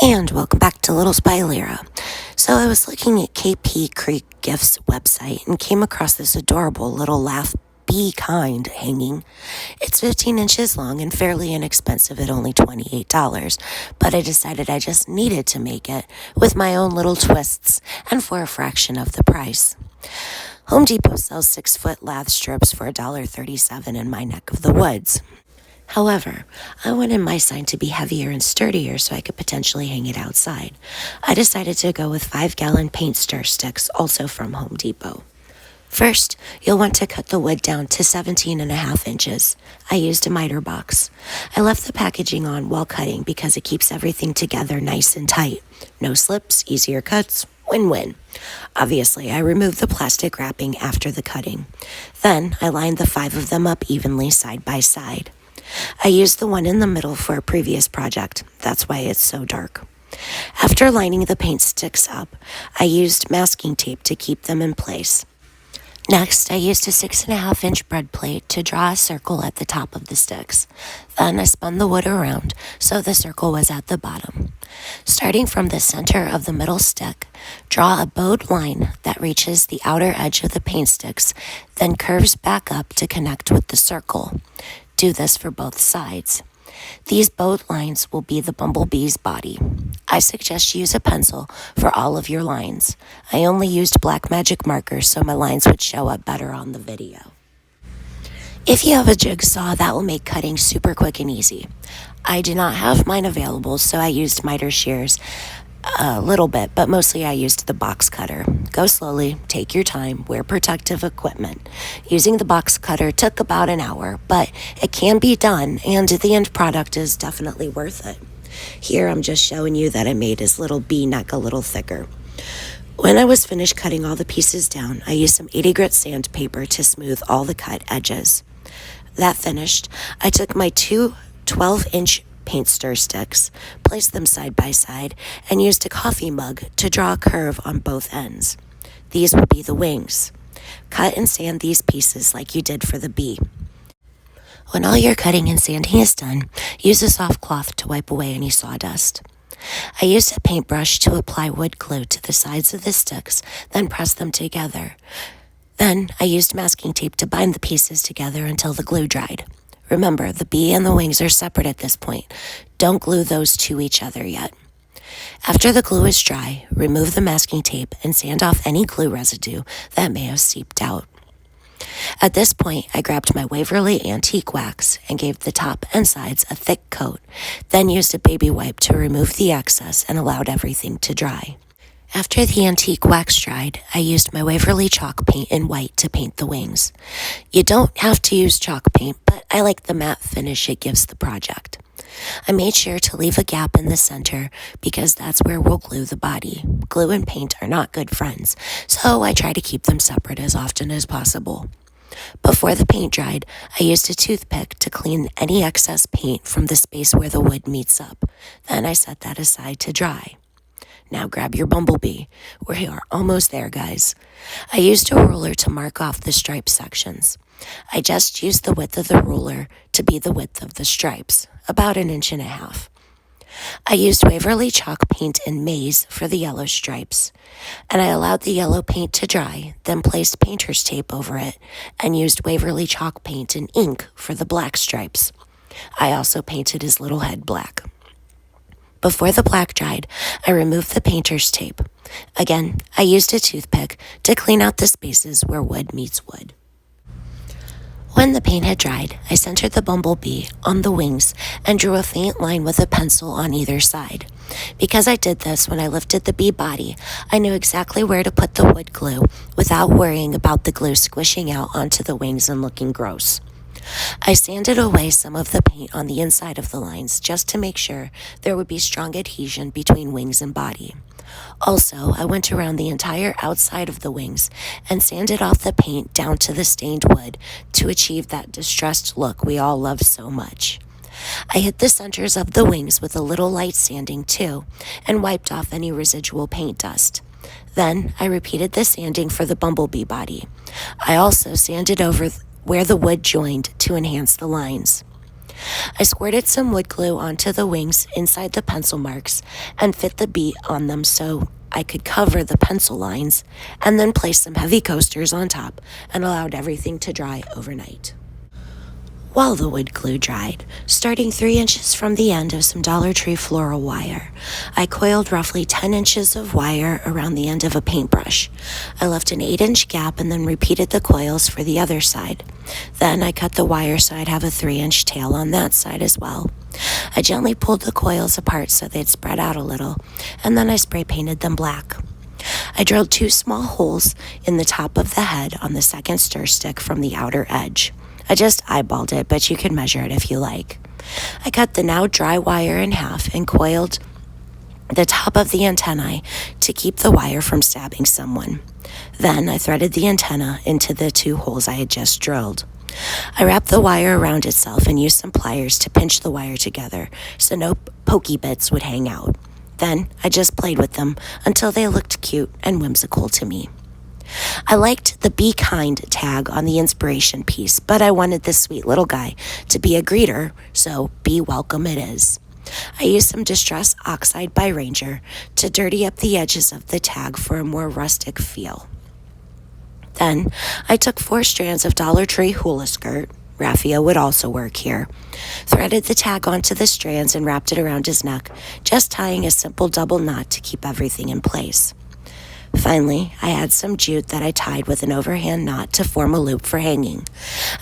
And welcome back to Little Spy Lira. So I was looking at KP Creek Gifts website and came across this adorable little Lath Be Kind hanging. It's 15 inches long and fairly inexpensive at only $28, but I decided I just needed to make it with my own little twists and for a fraction of the price. Home Depot sells 6-foot lath strips for $1.37 in my neck of the woods. However, I wanted my sign to be heavier and sturdier so I could potentially hang it outside. I decided to go with 5-gallon paint stir sticks, also from Home Depot. First, you'll want to cut the wood down to 17.5 inches. I used a miter box. I left the packaging on while cutting because it keeps everything together nice and tight. No slips, easier cuts, win-win. Obviously, I removed the plastic wrapping after the cutting. Then, I lined the 5 of them up evenly side by side. I used the one in the middle for a previous project. That's why it's so dark. After lining the paint sticks up, I used masking tape to keep them in place. Next, I used a 6.5-inch bread plate to draw a circle at the top of the sticks. Then I spun the wood around so the circle was at the bottom. Starting from the center of the middle stick, draw a bowed line that reaches the outer edge of the paint sticks, then curves back up to connect with the circle. Do this for both sides. These bowed lines will be the bumblebee's body. I suggest you use a pencil for all of your lines. I only used black magic markers so my lines would show up better on the video. If you have a jigsaw, that will make cutting super quick and easy. I do not have mine available, so I used miter shears a little bit, but mostly I used the box cutter. Go slowly, take your time, wear protective equipment. Using the box cutter took about an hour, but it can be done, and the end product is definitely worth it. Here I'm just showing you that I made his little bee neck a little thicker. When I was finished cutting all the pieces down, I used some 80 grit sandpaper to smooth all the cut edges. That finished, I took my two 12-inch paint stir sticks, placed them side by side, and used a coffee mug to draw a curve on both ends. These will be the wings. Cut and sand these pieces like you did for the bee. When all your cutting and sanding is done, use a soft cloth to wipe away any sawdust. I used a paintbrush to apply wood glue to the sides of the sticks, then press them together. Then I used masking tape to bind the pieces together until the glue dried. Remember, the bee and the wings are separate at this point. Don't glue those to each other yet. After the glue is dry, remove the masking tape and sand off any glue residue that may have seeped out. At this point, I grabbed my Waverly Antique Wax and gave the top and sides a thick coat, then used a baby wipe to remove the excess and allowed everything to dry. After the antique wax dried, I used my Waverly chalk paint in white to paint the wings. You don't have to use chalk paint, but I like the matte finish it gives the project. I made sure to leave a gap in the center because that's where we'll glue the body. Glue and paint are not good friends, so I try to keep them separate as often as possible. Before the paint dried, I used a toothpick to clean any excess paint from the space where the wood meets up. Then I set that aside to dry. Now grab your bumblebee. We are almost there, guys. I used a ruler to mark off the stripe sections. I just used the width of the ruler to be the width of the stripes, about 1.5 inches. I used Waverly chalk paint in maize for the yellow stripes, and I allowed the yellow paint to dry, then placed painter's tape over it, and used Waverly chalk paint and ink for the black stripes. I also painted his little head black. Before the black dried, I removed the painter's tape. Again, I used a toothpick to clean out the spaces where wood meets wood. When the paint had dried, I centered the bumblebee on the wings and drew a faint line with a pencil on either side. Because I did this when I lifted the bee body, I knew exactly where to put the wood glue without worrying about the glue squishing out onto the wings and looking gross. I sanded away some of the paint on the inside of the lines just to make sure there would be strong adhesion between wings and body. Also, I went around the entire outside of the wings and sanded off the paint down to the stained wood to achieve that distressed look we all love so much. I hit the centers of the wings with a little light sanding too and wiped off any residual paint dust. Then I repeated the sanding for the bumblebee body. I also sanded over where the wood joined to enhance the lines. I squirted some wood glue onto the wings inside the pencil marks and fit the bee on them so I could cover the pencil lines, and then placed some heavy coasters on top and allowed everything to dry overnight. While the wood glue dried, starting 3 inches from the end of some Dollar Tree floral wire, I coiled roughly 10 inches of wire around the end of a paintbrush. I left an 8-inch gap and then repeated the coils for the other side. Then I cut the wire so I'd have a 3-inch tail on that side as well. I gently pulled the coils apart so they'd spread out a little, and then I spray painted them black. I drilled 2 small holes in the top of the head on the second stir stick from the outer edge. I just eyeballed it, but you can measure it if you like. I cut the now dry wire in half and coiled the top of the antennae to keep the wire from stabbing someone. Then I threaded the antenna into the 2 holes I had just drilled. I wrapped the wire around itself and used some pliers to pinch the wire together so no pokey bits would hang out. Then I just played with them until they looked cute and whimsical to me. I liked the Be Kind tag on the inspiration piece, but I wanted this sweet little guy to be a greeter, so Be Welcome it is. I used some Distress Oxide by Ranger to dirty up the edges of the tag for a more rustic feel. Then I took 4 strands of Dollar Tree hula skirt, raffia would also work here, threaded the tag onto the strands and wrapped it around his neck, just tying a simple double knot to keep everything in place. Finally, I had some jute that I tied with an overhand knot to form a loop for hanging.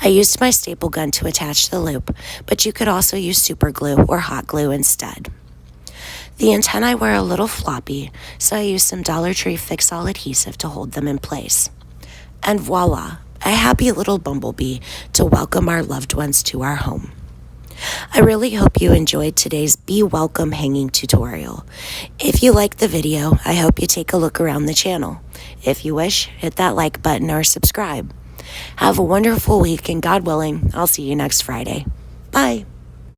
I used my staple gun to attach the loop, but you could also use super glue or hot glue instead. The antennae were a little floppy, so I used some Dollar Tree Fix-All adhesive to hold them in place. And voila, a happy little bumblebee to welcome our loved ones to our home. I really hope you enjoyed today's Be Welcome hanging tutorial. If you liked the video, I hope you take a look around the channel. If you wish, hit that like button or subscribe. Have a wonderful week, and God willing, I'll see you next Friday. Bye.